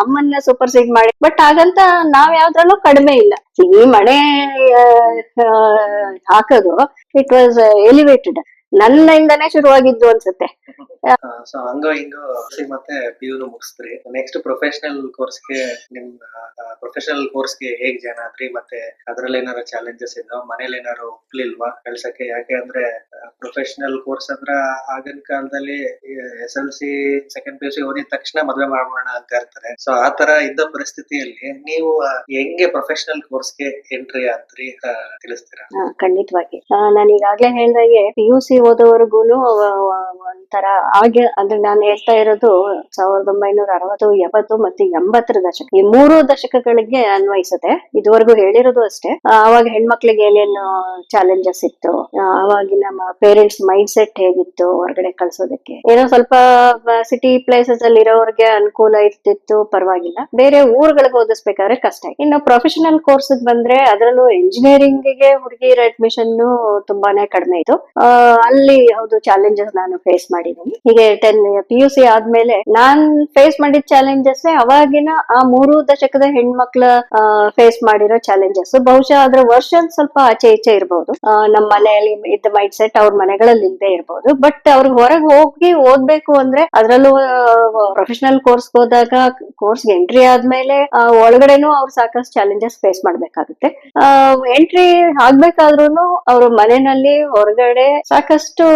ನಮ್ಮನ್ನ ಸೂಪರ್ಸೀಡ್ ಮಾಡಿ. ಬಟ್ ಹಾಗಂತ ನಾವ್ ಯಾವ್ದ್ರಲ್ಲೂ ಕಡಿಮೆ ಇಲ್ಲ. ಈ ಮಣೆ ಹಾಕೋದು ಇಟ್ ವಾಸ್ ಎಲಿವೇಟೆಡ್, ನನ್ನಿಂದನೇ ಶುರುವಾಗಿದ್ದು ಅನ್ಸುತ್ತೆ. ಸೊ ಹಂಗೋ ಹಿಂಗೋ ಮತ್ತೆ PU ಮುಗಿಸ್ತ್ರಿ. ನೆಕ್ಸ್ಟ್ ಪ್ರೊಫೆಷನಲ್ ಕೋರ್ಸ್ಗೆ ಪ್ರೊಫೆಷನಲ್ ಕೋರ್ಸ್ಗೆ ಹೇಗ್ ಜಾಯ್ನ್ ಆದ್ರಿ? ಮತ್ತೆ ಅದ್ರಲ್ಲಿ ಏನಾರು ಚಾಲೆಂಜಸ್ ಇದ್ವಾ? ಮನೇಲಿ ಏನಾರು ಒಪ್ಲಿಲ್ವಾ ಕಳ್ಸಕ್ಕೆ? ಯಾಕೆ ಅಂದ್ರೆ ಪ್ರೊಫೆಷನಲ್ ಕೋರ್ಸ್ ಅಂದ್ರ ಆಗಿನ ಕಾಲದಲ್ಲಿ SLC ಸೆಕೆಂಡ್ PUC ಓದಿದ ತಕ್ಷಣ ಮದ್ವೆ ಮಾಡೋಣ ಅಂತ ಇರ್ತಾರೆ. ಸೊ ಆ ತರ ಇದ್ದ ಪರಿಸ್ಥಿತಿಯಲ್ಲಿ ನೀವು ಹೆಂಗೆ ಪ್ರೊಫೆಷನಲ್ ಕೋರ್ಸ್ಗೆ ಎಂಟ್ರಿ ಆದ್ರಿ ತಿಳಿಸ್ತೀರಾ? ಖಂಡಿತವಾಗಿ. ನಾನು ಈಗಾಗ್ಲೇ ಹೇಳ್ದಾಗೆ PUC ಓದೋವರೆಗೂನು ಒಂಥರ ಹಾಗೆ, ಅಂದ್ರೆ ನಾನು ಹೇಳ್ತಾ ಇರೋದು 1960, 70 ಮತ್ತೆ 80ರ ದಶಕ, ಈ 3 ದಶಕಗಳಿಗೆ ಅನ್ವಯಿಸುತ್ತೆ. ಇದುವರೆಗೂ ಹೇಳಿರೋದು ಅಷ್ಟೇ. ಅವಾಗ ಹೆಣ್ಮಕ್ಳಿಗೆ ಏನೇನು ಚಾಲೆಂಜಸ್ ಇತ್ತು, ಅವಾಗಿನ ನಮ್ಮ ಪೇರೆಂಟ್ಸ್ ಮೈಂಡ್ ಸೆಟ್ ಹೇಗಿತ್ತು ಹೊರಗಡೆ ಕಳ್ಸೋದಕ್ಕೆ. ಏನೋ ಸ್ವಲ್ಪ ಸಿಟಿ ಪ್ಲೇಸಸ್ ಅಲ್ಲಿ ಇರೋರಿಗೆ ಅನುಕೂಲ ಇರ್ತಿತ್ತು, ಪರವಾಗಿಲ್ಲ. ಬೇರೆ ಊರುಗಳಿಗೆ ಓದಿಸ್ಬೇಕಾದ್ರೆ ಕಷ್ಟ. ಇನ್ನು ಪ್ರೊಫೆಷನಲ್ ಕೋರ್ಸ್ ಬಂದ್ರೆ ಅದರಲ್ಲೂ ಇಂಜಿನಿಯರಿಂಗ್ ಗೆ ಹುಡುಗಿಯರ ಅಡ್ಮಿಷನ್ ತುಂಬಾನೇ ಕಡಿಮೆ ಇತ್ತು. ಅಲ್ಲಿ ಹೌದು ಚಾಲೆಂಜಸ್ ನಾನು ಫೇಸ್ ಮಾಡಿದ್ದೀನಿ. ಹೀಗೆ PUC ಆದ್ಮೇಲೆ ನಾನ್ ಫೇಸ್ ಮಾಡಿದ ಚಾಲೆಂಜಸ್ ಅವಾಗಿನ ಆ 3 ದಶಕದ ಹೆಣ್ಮಕ್ಳ ಫೇಸ್ ಮಾಡಿರೋ ಚಾಲೆಂಜಸ್. ಬಹುಶಃ ಅದ್ರ ವರ್ಷನ್ ಸ್ವಲ್ಪ ಆಚೆ ಈಚೆ ಇರಬಹುದು. ನಮ್ಮ ಮನೆಯಲ್ಲಿ ಇದ್ದ ಮೈಂಡ್ ಸೆಟ್ ಅವ್ರ ಮನೆಗಳಲ್ಲಿ ಇಲ್ಲದೆ ಇರಬಹುದು. ಬಟ್ ಅವ್ರಿಗೆ ಹೊರಗೆ ಹೋಗಿ ಓದ್ಬೇಕು ಅಂದ್ರೆ, ಅದ್ರಲ್ಲೂ ಪ್ರೊಫೆಷನಲ್ ಕೋರ್ಸ್ ಹೋದಾಗ ಕೋರ್ಸ್ ಎಂಟ್ರಿ ಆದ್ಮೇಲೆ ಒಳಗಡೆನೂ ಅವ್ರು ಸಾಕಷ್ಟು ಚಾಲೆಂಜಸ್ ಫೇಸ್ ಮಾಡ್ಬೇಕಾಗುತ್ತೆ. ಎಂಟ್ರಿ ಆಗ್ಬೇಕಾದ್ರೂ ಅವ್ರ ಮನೆಯಲ್ಲಿ ಹೊರಗಡೆ ಸಾಕಷ್ಟು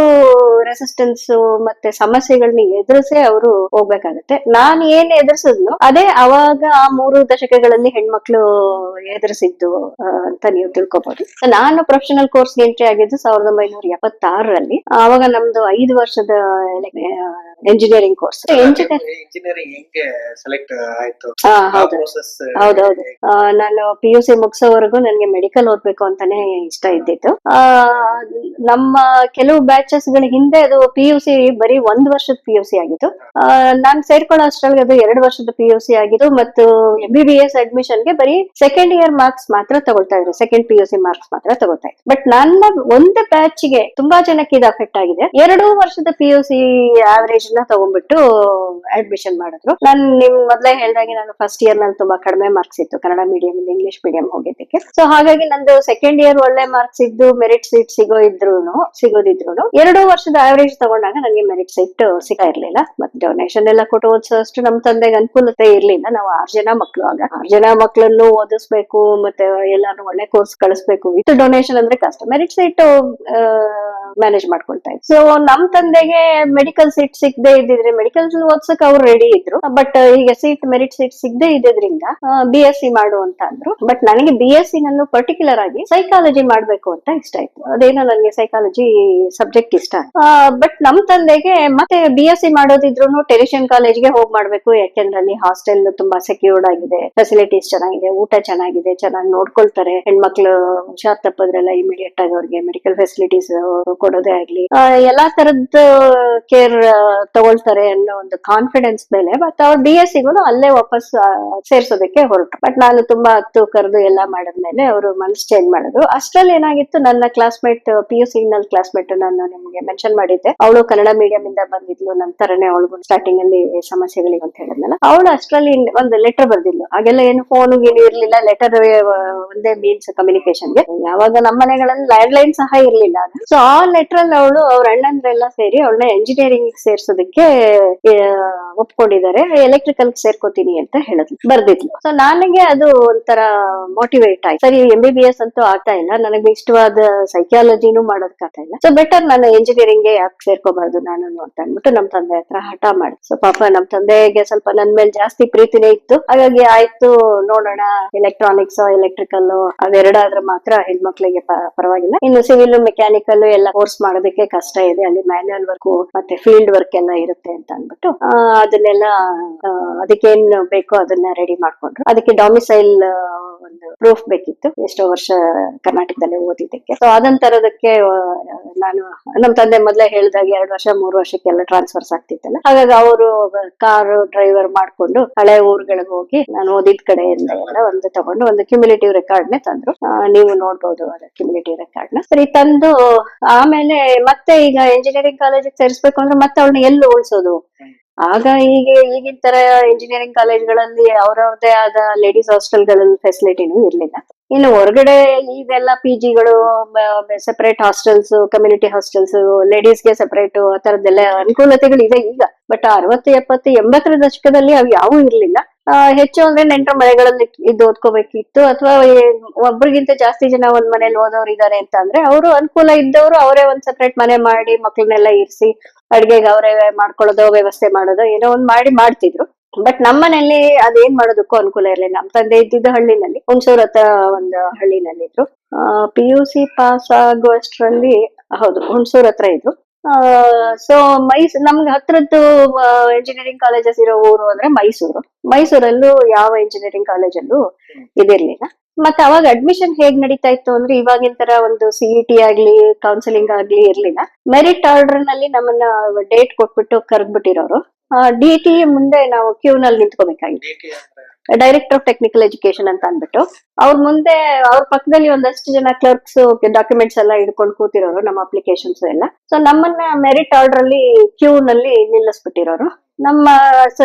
ರೆಸಿಸ್ಟೆನ್ಸ್ ಮತ್ತೆ ಸಮಸ್ಯೆಗಳನ್ನ ಎದುರಿಸೇ ಅವರು ಹೋಗ್ಬೇಕಾಗತ್ತೆ. ನಾನ್ ಏನ್ ಎದುರಿಸಿದ್ನು ಅದೇ ಅವಾಗ ಆ 3 ದಶಕಗಳಲ್ಲಿ ಹೆಣ್ಮಕ್ಳು ಎದುರಿಸಿದ್ದು ಅಂತ ನೀವು ತಿಳ್ಕೊಬಹುದು. ನಾನು ಪ್ರೊಫೆಷನಲ್ ಕೋರ್ಸ್ ಎಂಟ್ರಿ ಆಗಿದ್ದು 1976ರಲ್ಲಿ. ಅವಾಗ ನಮ್ದು 5 ವರ್ಷದ ಎಂಜಿನಿಯರಿಂಗ್ ಕೋರ್ಸ್. ಇಂಜಿನಿಯರಿಂಗ್ ಹೆಂಗೆ ಸೆಲೆಕ್ಟ್ ಆಯ್ತು? ಹೌದೌದು. ನಾನು PUC ಮುಗಿಸೋವರೆಗೂ ನನ್ಗೆ ಮೆಡಿಕಲ್ ಓದ್ಬೇಕು ಅಂತಾನೆ ಇಷ್ಟ ಇದ್ದಿತ್ತು. ನಮ್ಮ ಕೆಲವು ಬ್ಯಾಚಸ್ ಗಳ ಹಿಂದೆ ಅದು PUC ಬರೀ 1 ವರ್ಷದ PUC ಆಗಿತ್ತು. ನಾನ್ ಸೇರ್ಕೊಳ್ಳೋ ಅಷ್ಟ್ರಲ್ಲಿ ಅದು 2 ವರ್ಷದ PUC ಆಗಿತ್ತು. ಮತ್ತು MBBS ಅಡ್ಮಿಷನ್ ಗೆ ಬರೀ ಸೆಕೆಂಡ್ ಇಯರ್ ಮಾರ್ಕ್ಸ್ ಮಾತ್ರ ತಗೊಳ್ತಾ ಇದ್ರು, ಸೆಕೆಂಡ್ PUC ಮಾರ್ಕ್ಸ್ ಮಾತ್ರ ತಗೊಳ್ತಾ ಇದ್ರು. ಬಟ್ ನನ್ನ ಒಂದು ಬ್ಯಾಚ್ ಗೆ ತುಂಬಾ ಜನಕ್ಕೆ ಇದು ಅಫೆಕ್ಟ್ ಆಗಿದೆ. 2 ವರ್ಷದ PUC ಆವರೇಜ್ ನ ತಗೊಂಡ್ಬಿಟ್ಟು ಅಡ್ಮಿಷನ್ ಮಾಡಿದ್ರು. ನಿಮ್ ಮೊದ್ಲೇ ಹೇಳ್ದಾಗೆ ನಾನು ಫಸ್ಟ್ ಇಯರ್ ನಲ್ಲಿ ತುಂಬಾ ಕಡಿಮೆ ಮಾರ್ಕ್ಸ್ ಇತ್ತು, ಕನ್ನಡ ಮೀಡಿಯಂ ಇಂದ ಇಂಗ್ಲಿಷ್ ಮೀಡಿಯಂ ಹೋಗಿದ್ದಕ್ಕೆ. ಸೊ ಹಾಗಾಗಿ ನಂದು ಸೆಕೆಂಡ್ ಇಯರ್ ಒಳ್ಳೆ ಮಾರ್ಕ್ಸ್ ಇದ್ದು ಮೆರಿಟ್ ಸೀಟ್ ಸಿಗೋದಿದ್ರು 2 ವರ್ಷದ ಆವರೇಜ್ ತಗೊಂಡಾಗ ನನಗೆ ಮೆರಿಟ್ ಸೀಟ್ ಸಿಗ್ತಾ ಇರ್ಲಿಲ್ಲ. ಮತ್ತೆ ಡೊನೇಷನ್ ಎಲ್ಲ ಕೊಟ್ಟು ಓದಿಸೋಷ್ಟು ನಮ್ ತಂದೆಗೆ ಅನುಕೂಲತೆ ಇರ್ಲಿಲ್ಲ. ನಾವು 6 ಜನ ಮಕ್ಳು. ಆಗ 6 ಜನ ಮಕ್ಳನ್ನು ಓದಿಸ್ಬೇಕು, ಮತ್ತೆ ಎಲ್ಲಾನು ಒಳ್ಳೆ ಕೋರ್ಸ್ ಕಳಿಸ್ಬೇಕು. ವಿತ್ ಡೊನೇಷನ್ ಅಂದ್ರೆ ಕಷ್ಟ. ಮೆರಿಟ್ ಸೀಟ್ ಮ್ಯಾನೇಜ್ ಮಾಡ್ಕೊಳ್ತಾ ಇದ್ರು. ಸೊ ನಮ್ ತಂದೆಗೆ ಮೆಡಿಕಲ್ ಸೀಟ್ ಸಿಗದೆ ಇದ್ದಿದ್ರೆ ಮೆಡಿಕಲ್ ಓದ್ಸಕ್ ಅವ್ರು ರೆಡಿ ಇದ್ರು. ಬಟ್ ಈಗ ಮೆರಿಟ್ ಸೀಟ್ ಸಿಗದೆ ಇದ್ದಿದ್ರಿಂದ BSc ಮಾಡು ಅಂತ ಅಂದ್ರು. ಬಟ್ ನನಗೆ BSc ನಲ್ಲೂ ಪರ್ಟಿಕ್ಯುಲರ್ ಆಗಿ ಸೈಕಾಲಜಿ ಮಾಡ್ಬೇಕು ಅಂತ ಇಷ್ಟ ಆಯ್ತು. ಅದೇನೋ ನನಗೆ ಸೈಕಾಲಜಿ ಸಬ್ಜೆಕ್ಟ್ ಇಷ್ಟ. ಬಟ್ ನಮ್ ತಂದೆಗೆ ಮತ್ತೆ BSc ಮಾಡೋದಿದ್ರು ಟೆರಿಷಿಯನ್ ಕಾಲೇಜ್ಗೆ ಹೋಗಿ ಮಾಡ್ಬೇಕು. ಯಾಕೆಂದ್ರೆ ಅಲ್ಲಿ ಹಾಸ್ಟೆಲ್ ತುಂಬಾ ಸೆಕ್ಯೂರ್ಡ್ ಆಗಿದೆ, ಫೆಸಿಲಿಟೀಸ್ ಚೆನ್ನಾಗಿದೆ, ಊಟ ಚೆನ್ನಾಗಿದೆ, ಚೆನ್ನಾಗಿ ನೋಡ್ಕೊಳ್ತಾರೆ. ಹೆಣ್ಮಕ್ಳು ಹುಷಾರ್ ತಪ್ಪದ್ರೆಲ್ಲ ಇಮಿಡಿಯೇಟ್ ಆಗಿ ಅವ್ರಿಗೆ ಮೆಡಿಕಲ್ ಫೆಸಿಲಿಟೀಸ್ ಕೊಡೋದೇ ಆಗ್ಲಿ, ಎಲ್ಲಾ ತರದ್ ಕೇರ್ ತಗೊಳ್ತಾರೆ ಅನ್ನೋ ಒಂದು ಕಾನ್ಫಿಡೆನ್ಸ್ ಮೇಲೆ ಮತ್ತೆ ಅವ್ರು BSc ಅಲ್ಲೇ ವಾಪಸ್ ಸೇರ್ಸೋದಕ್ಕೆ ಹೊರಟು. ಬಟ್ ನಾನು ತುಂಬಾ ಹತ್ತು ಕರೆದು ಎಲ್ಲ ಮಾಡಿದ್ಮೇಲೆ ಅವರು ಮನಸ್ ಚೇಂಜ್ ಮಾಡಿದ್ರು. ಅಷ್ಟ್ರಲ್ಲಿ ಏನಾಗಿತ್ತು, ನನ್ನ ಕ್ಲಾಸ್ಮೇಟ್ PUC ನಲ್ಲಿ ಕ್ಲಾಸ್ಮೇಟ್ ನಾನು ನಿಮ್ಗೆ ಮೆನ್ಷನ್ ಮಾಡಿದ್ದೆ, ಅವಳು ಕನ್ನಡ ಮೀಡಿಯಂ ಇಂದ ಬಂದಿದ್ಲು. ನಂತರನೇ ಅವಳಿಗೂ ಸ್ಟಾರ್ಟಿಂಗ್ ಅಲ್ಲಿ ಸಮಸ್ಯೆಗಳಿಗೆ ಅಂತ ಹೇಳಿದ್ನಲ್ಲ, ಅವಳು ಅಷ್ಟ್ರಲ್ಲಿ ಒಂದು ಲೆಟರ್ ಬರ್ದಿದ್ಲು. ಹಾಗೆಲ್ಲ ಏನು ಫೋನ್ ಗೀನು ಇರ್ಲಿಲ್ಲ, ಲೆಟರ್ ಒಂದೇ ಮೀನ್ಸ್ ಕಮ್ಯುನಿಕೇಶನ್ಗೆ. ಯಾವಾಗ ನಮ್ಮ ಮನೆಗಳಲ್ಲಿ ಲ್ಯಾಂಡ್ ಲೈನ್ ಸಹ ಇರ್ಲಿಲ್ಲ. ಸೊ ಆ ಲೆಟರ್ ಅಲ್ಲಿ ಅವಳು ಅವ್ರ ಅಣ್ಣಂದ್ರೆಲ್ಲ ಸೇರಿ ಅವಳನ್ನ ಎಂಜಿನಿಯರಿಂಗ್ ಸೇರ್ಸೋದಕ್ಕೆ ಒಪ್ಕೊಂಡಿದ್ದಾರೆ, ಎಲೆಕ್ಟ್ರಿಕಲ್ ಸೇರ್ಕೋತೀನಿ ಅಂತ ಹೇಳಿದ್ಲು, ಬರ್ದಿದ್ಲು. ಸೊ ನನಗೆ ಅದು ಒಂಥರ ಮೋಟಿವೇಟ್ ಆಯ್ತು. ಸರಿ, MBBS ಅಂತೂ ಆಗ್ತಾ ಇಲ್ಲ, ನನಗೆ ಇಷ್ಟವಾದ ಸೈಕಾಲಜಿನೂ ಮಾಡೋದಕ್ಕಾಗ್ತಾ ಇಲ್ಲ. ಸೊ ಬೆಟರ್ ನಾನು ಎಂಜಿನಿಯರಿಂಗ್ ಯಾಕೆ ಸೇರ್ಕೋಬಾರ್ದು ನಾನು ಅಂತ ಅಂದ್ಬಿಟ್ಟು ನಮ್ ತಂದೆ ಹತ್ರ ಹಠ ಮಾಡಿ. ಸೊ ಪಾಪ ನಮ್ ತಂದೆಗೆ ಸ್ವಲ್ಪ ನನ್ ಮೇಲೆ ಜಾಸ್ತಿ ಪ್ರೀತಿನೇ ಇತ್ತು. ಹಾಗಾಗಿ ಆಯ್ತು ನೋಡೋಣ, ಎಲೆಕ್ಟ್ರಾನಿಕ್ಸ್ ಎಲೆಕ್ಟ್ರಿಕಲ್ ಅದೆರಡಾದ್ರೆ ಮಾತ್ರ ಹೆಣ್ಮಕ್ಳಿಗೆ ಪರವಾಗಿಲ್ಲ. ಇನ್ನು ಸಿವಿಲ್ ಮೆಕ್ಯಾನಿಕಲ್ ಎಲ್ಲ ಕೋರ್ಸ್ ಮಾಡೋದಕ್ಕೆ ಕಷ್ಟ ಇದೆ, ಅಲ್ಲಿ ಮ್ಯಾನ್ಯುಯಲ್ ವರ್ಕ್ ಮತ್ತೆ ಫೀಲ್ಡ್ ವರ್ಕ್ ಎಲ್ಲ ಇರುತ್ತೆ ಅಂತ ಅಂದ್ಬಿಟ್ಟು ಅದನ್ನೆಲ್ಲ ಅದಕ್ಕೇನ್ ಬೇಕೋ ಅದನ್ನ ರೆಡಿ ಮಾಡ್ಕೊಂಡ್ರು. ಅದಕ್ಕೆ ಡೊಮಿಸೈಲ್ ಒಂದು ಪ್ರೂಫ್ ಬೇಕಿತ್ತು, ಎಷ್ಟೋ ವರ್ಷ ಕರ್ನಾಟಕದಲ್ಲೇ ಓದಿದ್ದಕ್ಕೆ. ಸೊ ಅದನ್ನ ತರೋದಕ್ಕೆ ನಾನು ನಮ್ ತಂದೆ ಮೊದ್ಲೇ ಹೇಳ್ದಾಗ 2 ವರ್ಷ 3 ವರ್ಷಕ್ಕೆಲ್ಲ ಟ್ರಾನ್ಸ್ಫರ್ಸ್ ಆಗ್ತಿತ್ತಲ್ಲ, ಹಾಗಾಗಿ ಅವರು ಕಾರ್ ಡ್ರೈವರ್ ಮಾಡ್ಕೊಂಡು ಹಳೆ ಊರುಗಳಿಗೆ ಹೋಗಿ ನಾನು ಓದಿದ ಕಡೆಯಿಂದ ಎಲ್ಲ ಒಂದು ತಗೊಂಡು ಒಂದು ಕ್ಯುಮ್ಯುಲೇಟಿವ್ ರೆಕಾರ್ಡ್ ನೇ ತಂದ್ರು. ನೀವು ನೋಡ್ಬೋದು ಅದ ಕ್ಯುಮ್ಯುಲೇಟಿವ್ ರೆಕಾರ್ಡ್ ನ. ಸರಿ ತಂದು ಆಮೇಲೆ ಮತ್ತೆ ಈಗ ಎಂಜಿನಿಯರಿಂಗ್ ಕಾಲೇಜಿಗೆ ಸೇರಿಸ್ಬೇಕು ಅಂದ್ರೆ ಮತ್ತೆ ಅವಳನ್ನ ಎಲ್ಲಿ ಉಳಿಸೋದು, ಆಗ ಈಗಿನ ತರ ಇಂಜಿನಿಯರಿಂಗ್ ಕಾಲೇಜ್ಗಳಲ್ಲಿ ಅವ್ರವ್ರದೇ ಆದ ಲೇಡೀಸ್ ಹಾಸ್ಟೆಲ್ಗಳಲ್ಲಿ ಫೆಸಿಲಿಟಿನೂ ಇರ್ಲಿಲ್ಲ. ಇನ್ನು ಹೊರಗಡೆ ಇದೆಲ್ಲ PGಗಳು, ಸೆಪರೇಟ್ ಹಾಸ್ಟೆಲ್ಸ್, ಕಮ್ಯುನಿಟಿ ಹಾಸ್ಟೆಲ್ಸ್, ಲೇಡೀಸ್ಗೆ ಸೆಪರೇಟ್, ಆ ತರದ್ದೆಲ್ಲ ಅನುಕೂಲತೆಗಳಿದೆ ಈಗ. ಬಟ್ 60, 70, 80ರ ದಶಕದಲ್ಲಿ ಅವು ಯಾವೂ ಇರ್ಲಿಲ್ಲ. ಹೆಚ್ಚು ಅಂದ್ರೆ ನೆಂಟರ ಮನೆಗಳಲ್ಲಿ ಇದ್ದು ಓದ್ಕೋಬೇಕಿತ್ತು, ಅಥವಾ ಒಬ್ರಿಗಿಂತ ಜಾಸ್ತಿ ಜನ ಒಂದ್ ಮನೇಲಿ ಓದೋರು ಇದಾರೆ ಅಂತ ಅಂದ್ರೆ ಅವರು ಅನುಕೂಲ ಇದ್ದವರು ಅವರೇ ಒಂದ್ ಸೆಪರೇಟ್ ಮನೆ ಮಾಡಿ ಮಕ್ಳನ್ನೆಲ್ಲ ಇರಿಸಿ ಅಡ್ಗೆಗೆ ಅವರೇ ಮಾಡ್ಕೊಳ್ಳೋದೋ, ವ್ಯವಸ್ಥೆ ಮಾಡೋದೋ ಏನೋ ಒಂದ್ ಮಾಡ್ತಿದ್ರು. ಬಟ್ ನಮ್ಮನೇಲಿ ಅದೇನ್ ಮಾಡೋದಕ್ಕೂ ಅನುಕೂಲ ಇರ್ಲಿಲ್ಲ. ನಮ್ ತಂದೆ ಇದ್ದಿದ್ದು ಹಳ್ಳಿನಲ್ಲಿ, ಹುಣಸೂರ್ ಹತ್ರ ಒಂದು ಹಳ್ಳಿನಲ್ಲಿ ಇದ್ರು. PUC ಪಾಸ್ ಆಗುವಷ್ಟರಲ್ಲಿ, ಹೌದು, ಹುಣಸೂರ್ ಹತ್ರ ಇದ್ರು. ಸೊ ನಮ್ಗೆ ಹತ್ರದ್ದು ಇಂಜಿನಿಯರಿಂಗ್ ಕಾಲೇಜಸ್ ಇರೋ ಊರು ಅಂದ್ರೆ ಮೈಸೂರಲ್ಲೂ ಯಾವ ಇಂಜಿನಿಯರಿಂಗ್ ಕಾಲೇಜಲ್ಲೂ ಇದಿರ್ಲಿಲ್ಲ. ಮತ್ತೆ ಅವಾಗ ಅಡ್ಮಿಷನ್ ಹೇಗ್ ನಡೀತಾ ಇತ್ತು ಅಂದ್ರೆ, ಇವಾಗಿನ ತರ ಒಂದು CET ಆಗ್ಲಿ ಕೌನ್ಸಿಲಿಂಗ್ ಆಗ್ಲಿ ಇರ್ಲಿಲ್ಲ. ಮೆರಿಟ್ ಆರ್ಡರ್ ನಲ್ಲಿ ನಮ್ಮನ್ನ ಡೇಟ್ ಕೊಟ್ಬಿಟ್ಟು ಕರೆದ್ಬಿಟ್ಟಿರೋರು. DT ಮುಂದೆ ನಾವು ಕ್ಯೂ ನಲ್ಲಿ ನಿಂತ್ಕೋಬೇಕಾಗಿತ್ತು. DT ಅಂದ್ರೆ ಡೈರೆಕ್ಟರ್ ಆಫ್ ಟೆಕ್ನಿಕಲ್ ಎಜುಕೇಶನ್ ಅಂತ ಅಂದ್ಬಿಟ್ಟು ಅವ್ರ ಮುಂದೆ, ಅವ್ರ ಪಕ್ಕದಲ್ಲಿ ಒಂದಷ್ಟು ಜನ ಕ್ಲರ್ಕ್ಸ್ ಡಾಕ್ಯುಮೆಂಟ್ಸ್ ಎಲ್ಲ ಹಿಡ್ಕೊಂಡು ಕೂತಿರೋರು, ನಮ್ಮ ಅಪ್ಲಿಕೇಶನ್ಸ್ ಎಲ್ಲ. ಸೊ ನಮ್ಮನ್ನ ಮೆರಿಟ್ ಆರ್ಡರ್ ಅಲ್ಲಿ ಕ್ಯೂ ನಲ್ಲಿ ನಿಲ್ಲಿಸ್ಬಿಟ್ಟಿರೋರು. ನಮ್ಮ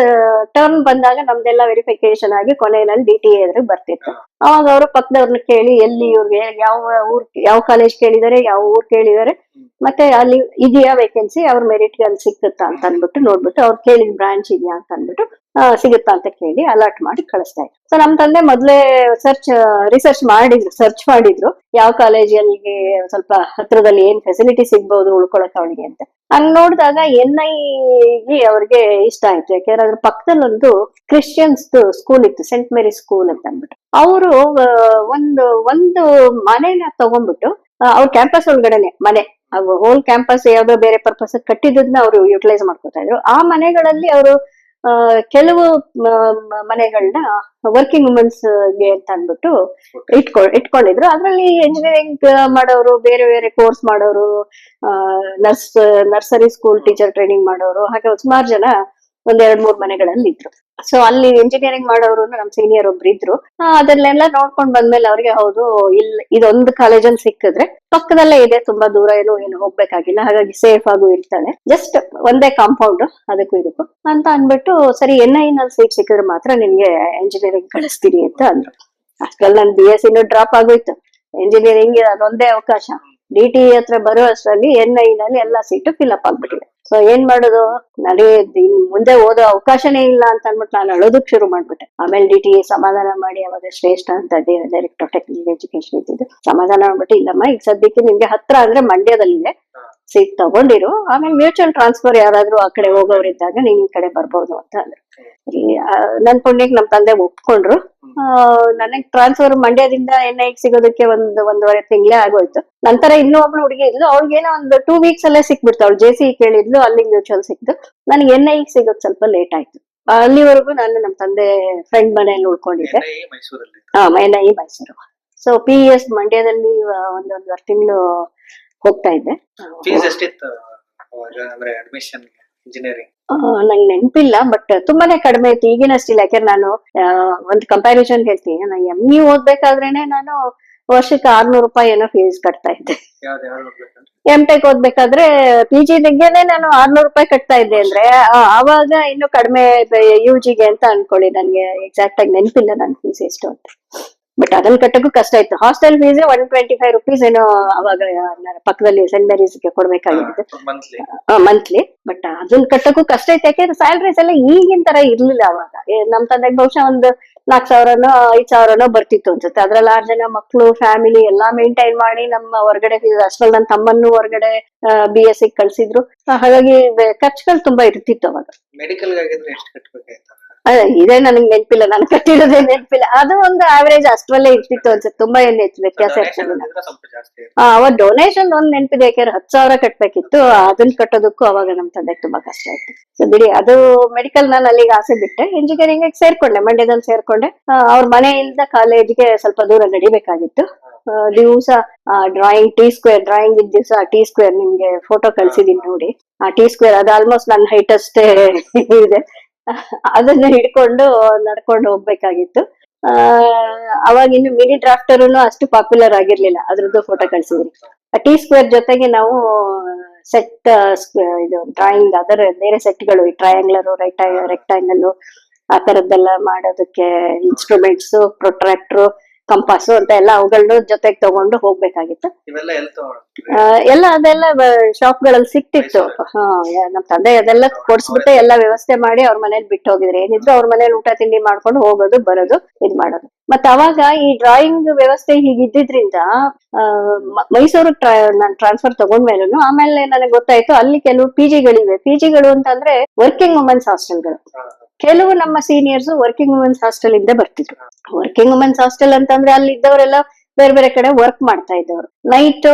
ಟರ್ನ್ ಬಂದಾಗ ನಮ್ದೆಲ್ಲ ವೆರಿಫಿಕೇಶನ್ ಆಗಿ ಕೊನೆಯಲ್ಲಿ DTA ಎದುರು ಬರ್ತಿತ್ತು. ಅವಾಗ ಅವರು ಪಕ್ಕದವ್ರನ್ನ ಕೇಳಿ, ಎಲ್ಲಿ ಇವ್ರಿಗೆ ಯಾವ ಕಾಲೇಜ್ ಕೇಳಿದಾರೆ, ಯಾವ ಊರ್ ಕೇಳಿದಾರೆ, ಮತ್ತೆ ಅಲ್ಲಿ ಇದೆಯಾ ವೇಕೆನ್ಸಿ, ಅವ್ರ ಮೆರಿಟ್ಗೆ ಅಲ್ಲಿ ಸಿಕ್ಕುತ್ತಾ ಅಂತ ಅನ್ಬಿಟ್ಟು ನೋಡ್ಬಿಟ್ಟು, ಅವ್ರು ಕೇಳಿದ ಬ್ರಾಂಚ್ ಇದೆಯಾ ಅಂತ ಅನ್ಬಿಟ್ಟು ಸಿಗುತ್ತಾ ಅಂತ ಕೇಳಿ ಅಲರ್ಟ್ ಮಾಡಿ ಕಳಿಸ್ತಾ ಇದ್ರು. ಸೊ ನಮ್ ತಂದೆ ಮೊದ್ಲೇ ಸರ್ಚ್ ಮಾಡಿದ್ರು ಯಾವ ಕಾಲೇಜಲ್ಲಿ ಸ್ವಲ್ಪ ಹತ್ರದಲ್ಲಿ ಏನ್ ಫೆಸಿಲಿಟಿ ಸಿಗ್ಬಹುದು ಉಳ್ಕೊಳಕ್ ಅವಳಿಗೆ ಅಂತ. ಹಂಗ್ ನೋಡಿದಾಗ NI ಅವ್ರಿಗೆ ಇಷ್ಟ ಆಯ್ತು. ಯಾಕೆಂದ್ರೆ ಅದ್ರ ಪಕ್ಕದಲ್ಲಿ ಒಂದು ಕ್ರಿಶ್ಚಿಯನ್ಸ್ ಸ್ಕೂಲ್ ಇತ್ತು, ಸೆಂಟ್ ಮೇರಿ ಸ್ಕೂಲ್ ಅಂತ ಅಂದ್ಬಿಟ್ಟು. ಅವರು ಒಂದು ಮನೆನ ತಗೊಂಡ್ಬಿಟ್ಟು, ಅವ್ರ ಕ್ಯಾಂಪಸ್ ಒಳಗಡೆನೆ ಮನೆ, ಹೋಲ್ ಕ್ಯಾಂಪಸ್ ಯಾವ್ದೋ ಬೇರೆ ಪರ್ಪಸ್ ಕಟ್ಟಿದ್ದನ್ನ ಅವರು ಯುಟಿಲೈಸ್ ಮಾಡ್ಕೊತಾ ಇದ್ರು. ಆ ಮನೆಗಳಲ್ಲಿ ಅವರು ಕೆಲವು ಮನೆಗಳನ್ನ ವರ್ಕಿಂಗ್ ವುಮೆನ್ಸ್ ಗೆ ಅಂತ ಅಂದ್ಬಿಟ್ಟು ಇಟ್ಕೊಂಡಿದ್ರು. ಅದ್ರಲ್ಲಿ ಇಂಜಿನಿಯರಿಂಗ್ ಮಾಡೋರು, ಬೇರೆ ಬೇರೆ ಕೋರ್ಸ್ ಮಾಡೋರು, ನರ್ಸರಿ ಸ್ಕೂಲ್ ಟೀಚರ್ ಟ್ರೈನಿಂಗ್ ಮಾಡೋರು, ಹಾಗೆ ಸುಮಾರು ಜನ ಒಂದ್ 2-3 ಮನೆಗಳಲ್ಲಿ ಇದ್ರು. ಸೊ ಅಲ್ಲಿ ಇಂಜಿನಿಯರಿಂಗ್ ಮಾಡೋರು ನಮ್ ಸೀನಿಯರ್ ಒಬ್ರು ಇದ್ರು. ಅದನ್ನೆಲ್ಲ ನೋಡ್ಕೊಂಡ್ ಬಂದ್ಮೇಲೆ ಅವ್ರಿಗೆ, ಹೌದು, ಇದೊಂದು ಕಾಲೇಜಲ್ಲಿ ಸಿಕ್ಕಿದ್ರೆ ಪಕ್ಕದಲ್ಲೇ ಇದೆ, ತುಂಬಾ ದೂರ ಏನು ಹೋಗ್ಬೇಕಾಗಿಲ್ಲ, ಹಾಗಾಗಿ ಸೇಫ್ ಆಗು ಇರ್ತಾಳೆ, ಜಸ್ಟ್ ಒಂದೇ ಕಾಂಪೌಂಡ್ ಅದಕ್ಕೂ ಇದಕ್ಕೂ ಅಂತ ಅನ್ಬಿಟ್ಟು, ಸರಿ NI ನಲ್ಲಿ ಸೀಟ್ ಸಿಕ್ಕಿದ್ರೆ ಮಾತ್ರ ನಿನ್ಗೆ ಇಂಜಿನಿಯರಿಂಗ್ ಕಳಿಸ್ತೀನಿ ಅಂತ ಅಂದ್ರು. ಅಷ್ಟ್ರಲ್ಲಿ ನನ್ BSc ಡ್ರಾಪ್ ಆಗೋಯ್ತು. ಇಂಜಿನಿಯರಿಂಗ್ ಅದೊಂದೇ ಅವಕಾಶ. DT ಹತ್ರ ಬರೋ ಅಷ್ಟರಲ್ಲಿ NI ನಲ್ಲಿ ಎಲ್ಲಾ ಸೀಟು ಫಿಲ್ ಅಪ್ ಆಗ್ಬಿಟ್ಟಿದೆ. ಸೊ ಏನ್ ಮಾಡೋದು, ನನಗೆ ಮುಂದೆ ಓದೋ ಅವಕಾಶನೇ ಇಲ್ಲ ಅಂತ ಅನ್ಬಿಟ್ಟು ನಾನು ಅಳೋದಕ್ ಶುರು ಮಾಡ್ಬಿಟ್ಟೆ. ಆಮೇಲೆ DT ಸಮಾಧಾನ ಮಾಡಿ, ಅವಾಗ ಶ್ರೇಷ್ಠ ಅಂತ ಡೈರೆಕ್ಟರ್ ಆಫ್ ಟೆಕ್ನಿಕಲ್ ಎಜುಕೇಶನ್ ಇದ್ದಿದ್ದು, ಸಮಾಧಾನ ಮಾಡ್ಬಿಟ್ಟು, ಇಲ್ಲಮ್ಮ ಈಗ ಸದ್ಯಕ್ಕೆ ನಿಮ್ಗೆ ಹತ್ರ ಅಂದ್ರೆ ಮಂಡ್ಯದಲ್ಲಿದೆ, ಸೀಟ್ ತಗೊಂಡಿರು, ಆಮೇಲೆ ಮ್ಯೂಚುವಲ್ ಟ್ರಾನ್ಸ್ಫರ್ ಯಾರಾದ್ರೂ ಆ ಕಡೆ ಹೋಗೋರಿದ್ದಾಗ ನೀನ್ ಈ ಕಡೆ ಬರ್ಬೋದು ಅಂತ ಅಂದ್ರು. ನನ್ ಪುಣ್ಯಕ್ಕೆ ನಮ್ ತಂದೆ ಒಪ್ಕೊಂಡ್ರು. ನನಗ್ ಟ್ರಾನ್ಸ್ಫರ್ ಮಂಡ್ಯದಿಂದ NI ಸಿಗೋದಕ್ಕೆ ಒಂದೂವರೆ ತಿಂಗಳೇ ಆಗೋಯ್ತು. ನಂತರ ಇನ್ನೂ ಒಬ್ಳು ಹುಡುಗಿ ಇದ್ಲು, ಅವ್ಳಿಗೇನೋ ಒಂದು 2 weeks ಅಲ್ಲೇ ಸಿಕ್ಬಿಡ್ತು. ಅವ್ಳು JC ಕೇಳಿದ್ಲು, ಅಲ್ಲಿ ಮ್ಯೂಚುವಲ್ ಸಿಕ್ತು. ನನಗೆ NI ಸಿಗೋದ್ ಸ್ವಲ್ಪ ಲೇಟ್ ಆಯ್ತು. ಅಲ್ಲಿವರೆಗೂ ನಾನು ನಮ್ ತಂದೆ ಫ್ರೆಂಡ್ ಮನೆಯಲ್ಲಿ ಉಳ್ಕೊಂಡಿದ್ದೆ. NI ಮೈಸೂರಲ್ಲಿ. NI ಮೈಸೂರು. ಸೊ PES ಮಂಡ್ಯದಲ್ಲಿ ಒಂದೂವರೆ ತಿಂಗಳು ಹೋಗ್ತಾ ಇದ್ದೆ. ಫೀಸ್ ಎಷ್ಟಿತ್ತು ಅಂದ್ರೆ ಅಡ್ಮಿಷನ್ ಇಂಜಿನಿಯರಿಂಗ್? ನಂಗೆ ನೆನಪಿಲ್ಲ, ಬಟ್ ತುಂಬಾನೇ ಕಡಿಮೆ ಇತ್ತು, ಈಗಿನಷ್ಟಿಲ್ಲ. ಯಾಕೆಂದ್ರೆ ನಾನು ಒಂದು ಕಂಪ್ಯಾರಿಸನ್ ಹೇಳ್ತೀನಿ, ನಾನು ME ಓದ್ಬೇಕಾದ್ರೇನೆ ನಾನು ವರ್ಷಕ್ಕೆ 600 ರೂಪಾಯಿ ಏನೋ ಫೀಸ್ ಕಟ್ತಾ ಇದ್ದೆ. MTech ಓದ್ಬೇಕಾದ್ರೆ PG ಗೆನೆ ನಾನು 600 ರೂಪಾಯಿ ಕಟ್ತಾ ಇದ್ದೆ. ಅಂದ್ರೆ ಆವಾಗ ಇನ್ನು ಕಡಿಮೆ UGಗೆ ಅಂತ ಅನ್ಕೊಳ್ಳಿ. ನನ್ಗೆ ಎಕ್ಸಾಕ್ಟ್ ಆಗಿ ನೆನಪಿಲ್ಲ ನನ್ ಫೀಸ್ ಎಷ್ಟು ಅಂತ. ಬಟ್ ಅದನ್ನ ಕಟ್ಟಕ್ಕೂ ಕಷ್ಟ ಇತ್ತು. ಹಾಸ್ಟೆಲ್ ಫೀಸ್ 125 rupees ಏನೋ ಅವಾಗ ಪಕ್ಕದಲ್ಲಿ ಸೆಂಟ್ ಮೇರೀಸ್ಗೆ ಕೊಡ್ಬೇಕಾಗಿತ್ತು ಮಂತ್ಲಿ. ಬಟ್ ಅದನ್ನ ಕಟ್ಟಕ್ಕೂ ಕಷ್ಟ ಇತ್ತು, ಯಾಕೆಂದ್ರೆ ಸ್ಯಾಲರೀಸ್ ಎಲ್ಲ ಈಗಿನ ತರ ಇರ್ಲಿಲ್ಲ ಅವಾಗ. ನಮ್ ತಂದೆಗೆ ಬಹುಶಃ ಒಂದು 4,000ನೋ 5,000ನೋ ಬರ್ತಿತ್ತು ಅನ್ಸುತ್ತೆ. ಅದ್ರಲ್ಲಿ 6 ಜನ ಮಕ್ಳು, ಫ್ಯಾಮಿಲಿ ಎಲ್ಲಾ ಮೇಂಟೈನ್ ಮಾಡಿ ನಮ್ಮ ಹೊರಗಡೆ ಫೀಸ್, ಅಷ್ಟ್ರಲ್ಲಿ ನನ್ನ ತಮ್ಮನ್ನು ಹೊರಗಡೆ BSc ಕಳ್ಸಿದ್ರು. ಹಾಗಾಗಿ ಖರ್ಚುಗಳು ತುಂಬಾ ಇರ್ತಿತ್ತು ಅವಾಗ. ಮೆಡಿಕಲ್ ಆಗಿದ್ರೆ ಎಷ್ಟು ಕಟ್ಬೇಕಾಯ್ತು? ಇದೇ ನನಗೆ ನೆನಪಿಲ್ಲ, ನಾನು ಕಟ್ಟಿರೋದೇ ನೆನಪಿಲ್ಲ. ಅದು ಒಂದು ಆವರೇಜ್ ಅಷ್ಟರಲ್ಲೇ ಇರ್ತಿತ್ತು ಅನ್ಸುತ್ತೆ, ತುಂಬಾ ಏನು ವ್ಯತ್ಯಾಸ ಇರ್ತಿಲ್ಲ. ಅವಾಗ ಡೊನೇಷನ್ ಒಂದ್ ನೆನಪಿದೆ, ಯಾಕೆಂದ್ರೆ 10,000 ಕಟ್ಬೇಕಿತ್ತು. ಅದನ್ನ ಕಟ್ಟೋದಕ್ಕೂ ಅವಾಗ ನಮ್ ತಂದೆಗೆ ತುಂಬಾ ಕಷ್ಟ ಆಯ್ತು. ಸೊ ಬಿಡಿ, ಅದು ಮೆಡಿಕಲ್ ನಾನು ಅಲ್ಲಿಗೆ ಆಸೆ ಬಿಟ್ಟೆ. ಇಂಜಿನಿಯರಿಂಗ್ ಸೇರ್ಕೊಂಡೆ, ಮಂಡ್ಯದಲ್ಲಿ ಸೇರ್ಕೊಂಡೆ. ಅವ್ರ ಮನೆಯಿಂದ ಕಾಲೇಜ್ಗೆ ಸ್ವಲ್ಪ ದೂರ ನಡಿಬೇಕಾಗಿತ್ತು. ದಿವಸ ಡ್ರಾಯಿಂಗ್ ಡ್ರಾಯಿಂಗ್ ಇದ್ದ ದಿವಸ T Square ನಿಮ್ಗೆ ಫೋಟೋ ಕಳ್ಸಿದೀನಿ ನೋಡಿ. T Square ಅದು ಆಲ್ಮೋಸ್ಟ್ ನನ್ನ ಹೈಟ್ ಅಷ್ಟೇ ಇದೆ. ಅದನ್ನ ಹಿಡ್ಕೊಂಡು ನಡ್ಕೊಂಡು ಹೋಗ್ಬೇಕಾಗಿತ್ತು. ಅವಾಗ ಇನ್ನು ಮಿನಿ ಡ್ರಾಫ್ಟರ್ ಅಷ್ಟು ಪಾಪ್ಯುಲರ್ ಆಗಿರ್ಲಿಲ್ಲ. ಅದ್ರದ್ದು ಫೋಟೋ ಕಳ್ಸಿದ್ರಿ. T Square ಜೊತೆಗೆ ನಾವು ಸೆಟ್ ಇದು ಡ್ರಾಯಿಂಗ್ ಅದರ ಬೇರೆ ಸೆಟ್ಗಳು ಈ ಟ್ರಯಾಂಗ್ಲರ್ ರೆಕ್ಟಾಂಗಲ್ ಆ ತರದ್ದೆಲ್ಲ ಮಾಡೋದಕ್ಕೆ ಇನ್ಸ್ಟ್ರೂಮೆಂಟ್ಸ್ ಪ್ರೊಟ್ರಾಕ್ಟರ್ ಕಂಪಾಸು ಅಂತ ಎಲ್ಲ ಅವುಗಳನ್ನ ಜೊತೆಗೆ ತಗೊಂಡು ಹೋಗ್ಬೇಕಾಗಿತ್ತು. ಇವೆಲ್ಲ ಎಲ್ಲಿ ತಗೊಂಡ್ರಿ? ಎಲ್ಲ ಅದೆಲ್ಲ ಶಾಪ್ ಗಳಲ್ಲಿ ಸಿಕ್ತಿತ್ತು. ನಮ್ ತಂದೆ ಅದೆಲ್ಲ ಕೊಡ್ಸ್ಬಿಟ್ಟು ಎಲ್ಲ ವ್ಯವಸ್ಥೆ ಮಾಡಿ ಅವ್ರ ಮನೇಲಿ ಬಿಟ್ಟು ಹೋಗಿದ್ರು. ಏನಿದ್ರು ಅವ್ರ ಮನೇಲಿ ಊಟ ತಿಂಡಿ ಮಾಡ್ಕೊಂಡು ಹೋಗೋದು ಬರೋದು ಇದ್ ಮಾಡೋದು. ಮತ್ತ ಅವಾಗ ಈ ಡ್ರಾಯಿಂಗ್ ವ್ಯವಸ್ಥೆ ಹೀಗಿದ್ದಿದ್ರಿಂದ ಮೈಸೂರಿಗೆ ನಾನು ಟ್ರಾನ್ಸ್ಫರ್ ತಗೊಂಡ್ಮೇಲೂ ಆಮೇಲೆ ನನಗೆ ಗೊತ್ತಾಯ್ತು ಅಲ್ಲಿ ಕೆಲವು ಪಿಜಿಗಳಿವೆ. ಪಿಜಿಗಳು ಅಂತಂದ್ರೆ ವರ್ಕಿಂಗ್ ವುಮೆನ್ಸ್ ಹಾಸ್ಟೆಲ್ಗಳು. ಕೆಲವು ನಮ್ಮ ಸೀನಿಯರ್ಸ್ ವರ್ಕಿಂಗ್ ವುಮೆನ್ಸ್ ಹಾಸ್ಟೆಲ್ ಇಂದ ಬರ್ತಿದ್ರು. ವರ್ಕಿಂಗ್ ವುಮೆನ್ಸ್ ಹಾಸ್ಟೆಲ್ ಅಂತಂದ್ರೆ ಅಲ್ಲಿ ಇದ್ದವರೆಲ್ಲ ಬೇರೆ ಬೇರೆ ಕಡೆ ವರ್ಕ್ ಮಾಡ್ತಾ ಇದ್ದವರು. ನೈಟ್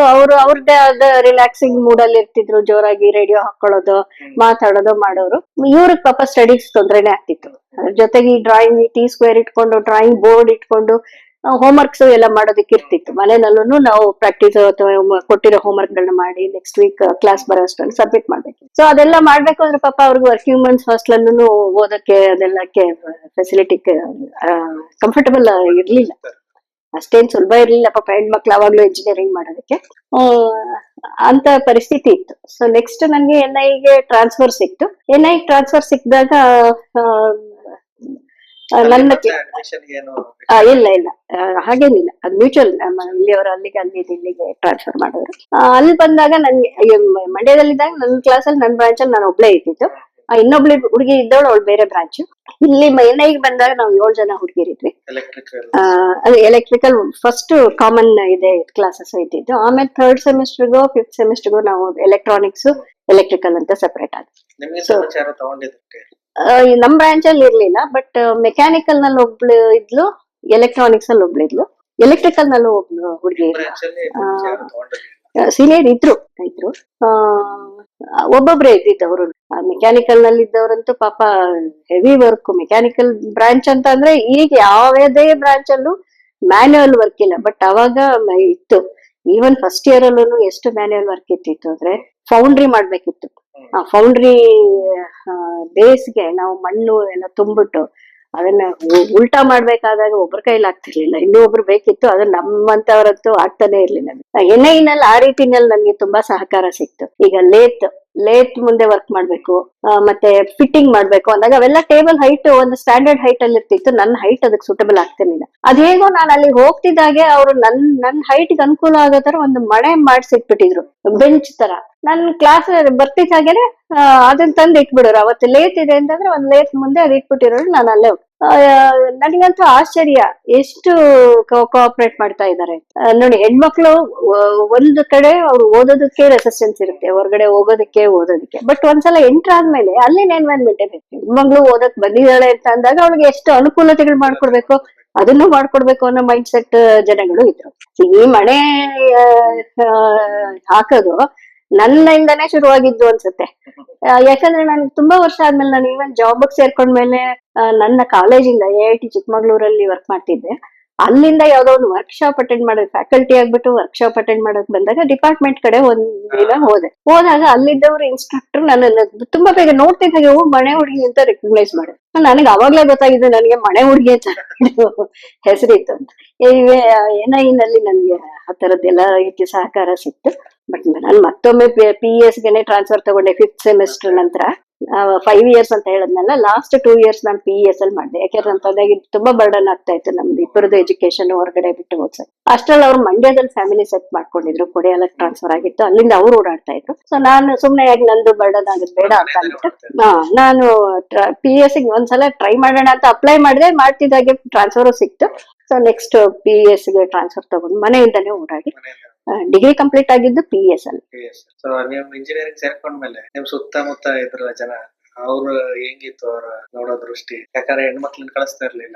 ಅವ್ರದ್ದೇ ಆದ ರಿಲ್ಯಾಕ್ಸಿಂಗ್ ಮೂಡ್ ಅಲ್ಲಿ ಇರ್ತಿದ್ರು. ಜೋರಾಗಿ ರೇಡಿಯೋ ಹಾಕೊಳ್ಳೋದು, ಮಾತಾಡೋದು ಮಾಡೋರು. ಇವ್ರಿಗೆ ಪಾಪ ಸ್ಟಡೀಸ್ ತೊಂದ್ರೆನೆ ಆಗ್ತಿತ್ತು. ಅದ್ರ ಜೊತೆಗೆ ಈ ಡ್ರಾಯಿಂಗ್ T² ಇಟ್ಕೊಂಡು ಡ್ರಾಯಿಂಗ್ ಬೋರ್ಡ್ ಇಟ್ಕೊಂಡು ಹೋಮ್ವರ್ಕ್ಸ್ ಎಲ್ಲ ಮಾಡೋದಕ್ಕೆ ಇರ್ತಿತ್ತು. ಮನೆಯಲ್ಲೂ ನಾವು ಪ್ರಾಕ್ಟೀಸ್ ಅಥವಾ ಕೊಟ್ಟಿರೋ ಹೋಮ್ವರ್ಕ್ ಗಳನ್ನ ಮಾಡಿ ನೆಕ್ಸ್ಟ್ ವೀಕ್ ಕ್ಲಾಸ್ ಬರೋಷ್ಟನ್ನು ಸಬ್ಮಿಟ್ ಮಾಡ್ಬೇಕು. ಸೊ ಅದೆಲ್ಲ ಮಾಡ್ಬೇಕು ಅಂದ್ರೆ ಪಾಪ ಅವ್ರಿಗೆ ವರ್ಕಿಂಗ್ ವುಮೆನ್ಸ್ ಹಾಸ್ಟೆಲ್ ಅಲ್ಲೂ ಓದಕ್ಕೆ ಅದೆಲ್ಲಕ್ಕೆ ಫೆಸಿಲಿಟಿ ಕಂಫರ್ಟಬಲ್ ಇರ್ಲಿಲ್ಲ. ಅಷ್ಟೇನ್ ಸುಲಭ ಇರ್ಲಿಲ್ಲ ಪಾಪ ಹೆಣ್ಮಕ್ಳು ಅವಾಗ್ಲೂ ಇಂಜಿನಿಯರಿಂಗ್ ಮಾಡೋದಕ್ಕೆ. ಅಂತ ಪರಿಸ್ಥಿತಿ ಇತ್ತು. ಸೊ ನೆಕ್ಸ್ಟ್ ನನ್ಗೆ NIಗೆ ಟ್ರಾನ್ಸ್ಫರ್ ಸಿಕ್ತು. NI ಟ್ರಾನ್ಸ್ಫರ್ ಸಿಕ್ಕಿದಾಗ ನನ್ನ ಇಲ್ಲ ಹಾಗೇನಿಲ್ಲ, ಅದು ಮ್ಯೂಚುವಲ್. ಇಲ್ಲಿಯವರು ಅಲ್ಲಿಗೆ ಇಲ್ಲಿಗೆ ಟ್ರಾನ್ಸ್ಫರ್ ಮಾಡಿದ್ರು. ಅಲ್ಲಿ ಬಂದಾಗ ನನ್ಗೆ ಮಂಡ್ಯದಲ್ಲಿದ್ದಾಗ ನನ್ನ ಕ್ಲಾಸಲ್ಲಿ ನನ್ನ ಬ್ರಾಂಚ್ ಅಲ್ಲಿ ನಾನು ಒಬ್ಳೇ ಇದ್ದಿದ್ದು. ಇನ್ನೊಬ್ಳು ಹುಡುಗಿ ಇದ್ದವಳು, ಅವಳು ಬೇರೆ ಬ್ರಾಂಚ್. ಇಲ್ಲಿ NIಗೆ ಬಂದಾಗ ನಾವು 7 ಜನ ಹುಡುಗಿರಿದ್ವಿ. ಅದು ಎಲೆಕ್ಟ್ರಿಕಲ್ ಫಸ್ಟ್ ಕಾಮನ್ ಇದೆ ಕ್ಲಾಸಸ್ ಇದ್ದಿದ್ದು. ಆಮೇಲೆ 3rd ಸೆಮಿಸ್ಟರ್ಗೋ 5th ಸೆಮಿಸ್ಟರ್ಗೋ ನಾವು ಎಲೆಕ್ಟ್ರಾನಿಕ್ಸ್ ಎಲೆಕ್ಟ್ರಿಕಲ್ ಅಂತ ಸೆಪರೇಟ್ ಆಗಿ. ನಮ್ ಬ್ರಾಂಚ್ ಅಲ್ಲಿ ಇರ್ಲಿಲ್ಲ, ಬಟ್ ಮೆಕ್ಯಾನಿಕಲ್ ನಲ್ಲಿ ಒಬ್ಳು ಇದ್ಲು, ಎಲೆಕ್ಟ್ರಾನಿಕ್ಸ್ ಅಲ್ಲಿ ಒಬ್ಳು ಇದ್ಲು, ಎಲೆಕ್ಟ್ರಿಕಲ್ ನಲ್ಲೂ ಒಬ್ಳು ಹುಡುಗಿ ಇದ್ಲು. ಸೀನಿಯರ್ ಇದ್ರು. ಒಬ್ಬೊಬ್ರೆ ಇದ್ದಿದ್ದವರು. ಮೆಕ್ಯಾನಿಕಲ್ ನಲ್ಲಿ ಇದ್ದವರಂತೂ ಪಾಪ ಹೆವಿ ವರ್ಕ್. ಮೆಕ್ಯಾನಿಕಲ್ ಬ್ರಾಂಚ್ ಅಂತ ಅಂದ್ರೆ ಈಗ ಯಾವುದೇ ಬ್ರಾಂಚ್ ಅಲ್ಲೂ ಮ್ಯಾನ್ಯುವಲ್ ವರ್ಕ್ ಇಲ್ಲ, ಬಟ್ ಅವಾಗ ಇತ್ತು. ಈವನ್ ಫಸ್ಟ್ ಇಯರ್ ಅಲ್ಲೂ ಎಷ್ಟು ಮ್ಯಾನ್ಯುವಲ್ ವರ್ಕ್ ಇತ್ತಿತ್ತು ಅಂದ್ರೆ ಫೌಂಡ್ರಿ ಮಾಡ್ಬೇಕಿತ್ತು. ಆ ಫೌಂಡ್ರಿ ಬೇಸ್ಗೆ ನಾವು ಮಣ್ಣು ಎಲ್ಲ ತುಂಬಿಟ್ಟು ಅದನ್ನ ಉಲ್ಟಾ ಮಾಡ್ಬೇಕಾದಾಗ ಒಬ್ರ ಕೈಲಿ ಆಗ್ತಿರ್ಲಿಲ್ಲ, ಇನ್ನೂ ಒಬ್ರು ಬೇಕಿತ್ತು. ಅದು ನಮ್ಮಂತವರಂತೂ ಆಗ್ತಾನೆ ಇರ್ಲಿಲ್ಲ. NIನಲ್ಲಿ ಆ ರೀತಿನಲ್ಲಿ ನನ್ಗೆ ತುಂಬಾ ಸಹಕಾರ ಸಿಕ್ತು. ಈಗ ಲೇತ್ ಮುಂದೆ ವರ್ಕ್ ಮಾಡ್ಬೇಕು, ಮತ್ತೆ ಫಿಟ್ಟಿಂಗ್ ಮಾಡ್ಬೇಕು ಅಂದಾಗ ಅವೆಲ್ಲ ಟೇಬಲ್ ಹೈಟ್ ಒಂದು ಸ್ಟ್ಯಾಂಡರ್ಡ್ ಹೈಟ್ ಅಲ್ಲಿ ಇರ್ತಿತ್ತು. ನನ್ನ ಹೈಟ್ ಅದಕ್ಕೆ ಸೂಟಬಲ್ ಆಗ್ತಿರ್ಲಿಲ್ಲ. ಅದೇಗೋ ನಾನು ಅಲ್ಲಿ ಹೋಗ್ತಿದ್ದಾಗೆ ಅವ್ರು ನನ್ನ ಹೈಟ್ಗೆ ಅನುಕೂಲ ಆಗೋ ತರ ಒಂದು ಮಣೆ ಮಾಡ್ಸಿಟ್ಬಿಟ್ಟಿದ್ರು, ಬೆಂಚ್ ತರ. ನನ್ ಕ್ಲಾಸ್ ಬರ್ತಿದ್ದಾಗೇನೆ ಅದನ್ನ ತಂದು ಇಟ್ಬಿಡೋರು. ಅವತ್ತು ಲೇಟ್ ಇದೆ ಅಂತಂದ್ರೆ ಒಂದ್ ಲೇಟ್ ಮುಂದೆ ಅದು ಇಟ್ಬಿಟ್ಟಿರೋರು. ನಾನು ಅಲ್ಲೇ ನನಗಂತೂ ಆಶ್ಚರ್ಯ ಎಷ್ಟು ಕೋಆಪರೇಟ್ ಮಾಡ್ತಾ ಇದ್ದಾರೆ ನೋಡಿ. ಹೆಣ್ಮಕ್ಳು ಒಂದು ಕಡೆ ಅವ್ರು ಓದೋದಕ್ಕೆ ರೆಸಿಸ್ಟೆನ್ಸ್ ಇರುತ್ತೆ, ಹೊರಗಡೆ ಓದೋದಕ್ಕೆ. ಬಟ್ ಒಂದ್ಸಲ ಎಂಟರ್ ಆದ್ಮೇಲೆ ಅಲ್ಲಿನ ಎನ್ವೈರನ್ಮೆಂಟ್ ಹೆಣ್ಮಕ್ಳು ಓದಕ್ ಬಂದಿದ್ದಾಳೆ ಅಂತ ಅಂದಾಗ ಅವಳಿಗೆ ಎಷ್ಟು ಅನುಕೂಲತೆಗಳು ಮಾಡ್ಕೊಡ್ಬೇಕು ಅದನ್ನು ಮಾಡ್ಕೊಡ್ಬೇಕು ಅನ್ನೋ ಮೈಂಡ್ ಸೆಟ್ ಜನಗಳು ಇದ್ರು. ಈ ಮನೆ ಹಾಕೋದು ನನ್ನಿಂದಾನೇ ಶುರುವಾಗಿದ್ದು ಅನ್ಸುತ್ತೆ. ಯಾಕಂದ್ರೆ ನನ್ಗೆ ತುಂಬಾ ವರ್ಷ ಆದ್ಮೇಲೆ ನಾನು ಈವನ್ ಜಾಬ್ ಸೇರ್ಕೊಂಡ್ಮೇಲೆ ನನ್ನ ಕಾಲೇಜಿಂದ IIT ಚಿಕ್ಕಮಗಳೂರಲ್ಲಿ ವರ್ಕ್ ಮಾಡ್ತಿದ್ದೆ. ಅಲ್ಲಿಂದ ಯಾವ್ದೋ ಒಂದು ವರ್ಕ್ಶಾಪ್ ಅಟೆಂಡ್ ಮಾಡೋದು, ಫ್ಯಾಕಲ್ಟಿ ಆಗ್ಬಿಟ್ಟು ವರ್ಕ್ಶಾಪ್ ಅಟೆಂಡ್ ಮಾಡೋಕ್ ಬಂದಾಗ ಡಿಪಾರ್ಟ್ಮೆಂಟ್ ಕಡೆ ಒಂದಿನ ಹೋದಾಗ ಅಲ್ಲಿದ್ದವ್ರು ಇನ್ಸ್ಟ್ರಕ್ಟರ್ ನನ್ನನ್ನು ತುಂಬಾ ಬೇಗ ನೋಡ್ತಿದ್ದಾಗ ಮನೆ ಹುಡುಗಿ ಅಂತ ರೆಕಗ್ನೈಸ್ ಮಾಡಿದ್ರು. ನನಗೆ ಅವಾಗ್ಲೇ ಗೊತ್ತಾಗಿದ್ದು ನನಗೆ ಮನೆ ಹುಡುಗಿ ಅಂತ ಹೆಸರಿತ್ತು ಅಂತ. NIನಲ್ಲಿ ನನ್ಗೆ ಆ ತರದ್ದೆಲ್ಲ ರೀತಿ ಸಹಕಾರ ಸಿಕ್ತು. ಬಟ್ ನಾನು ಮತ್ತೊಮ್ಮೆ PES ಗೆನೆ ಟ್ರಾನ್ಸ್ಫರ್ ತಗೊಂಡೆ 5th ಸೆಮಿಸ್ಟರ್ ನಂತರ. 5 years ಅಂತ ಹೇಳದ್ನಲ್ಲ, ಲಾಸ್ಟ್ 2 years ನಾನು PES ಅಲ್ಲಿ ಮಾಡಿದೆ. ಯಾಕೆಂದ್ರೆ ನನ್ನ ತುಂಬಾ ಬರ್ಡನ್ ಆಗ್ತಾ ಇತ್ತು ನಮ್ದು ಇಬ್ಬರದ್ದು ಎಜುಕೇಶನ್ ಹೊರಗಡೆ ಬಿಟ್ಟು ಹೋಗ್ಸಕ್. ಅಷ್ಟ್ರಲ್ಲಿ ಅವ್ರು ಮಂಡ್ಯದಲ್ಲಿ ಫ್ಯಾಮಿಲಿ ಸೆಟ್ ಮಾಡ್ಕೊಂಡಿದ್ರು, ಕೊಡಿಯಾಲ ಟ್ರಾನ್ಸ್ಫರ್ ಆಗಿತ್ತು, ಅಲ್ಲಿಂದ ಅವ್ರು ಓಡಾಡ್ತಾ ಇದ್ರು. ಸೊ ನಾನು ಸುಮ್ನೆ ಯಾಕೆ ನಂದು ಬರ್ಡನ್ ಆಗೋದು ಬೇಡ ಅಂತ ಅಂದ್ಬಿಟ್ಟು ನಾನು PES ಗೆ ಒಂದ್ಸಲ ಟ್ರೈ ಮಾಡೋಣ ಅಂತ ಅಪ್ಲೈ ಮಾಡಿದೆ. ಮಾಡ್ತಿದ್ದಾಗೆ ಟ್ರಾನ್ಸ್ಫರ್ ಸಿಕ್ತು. ಸೊ ನೆಕ್ಸ್ಟ್ PES ಗೆ ಟ್ರಾನ್ಸ್ಫರ್ ತಗೊಂಡು ಮನೆಯಿಂದಾನೇ ಓಡಾಡಿ ಡಿಗ್ರಿ ಕಂಪ್ಲೀಟ್ ಆಗಿದ್ದು PES ಅಲ್ಲಿ. ಸೊ ನೀವು ಇಂಜಿನಿಯರಿಂಗ್ ಸೇರ್ಕೊಂಡ್ಮೇಲೆ ನಿಮ್ ಸುತ್ತಮುತ್ತ ಇದ್ರ ಜನ ಅವ್ರು ಹೆಂಗಿತ್ತು ಅವ್ರ ನೋಡೋ ದೃಷ್ಟಿ? ಯಾಕಂದ್ರೆ ಹೆಣ್ಮಕ್ಳನ್ನ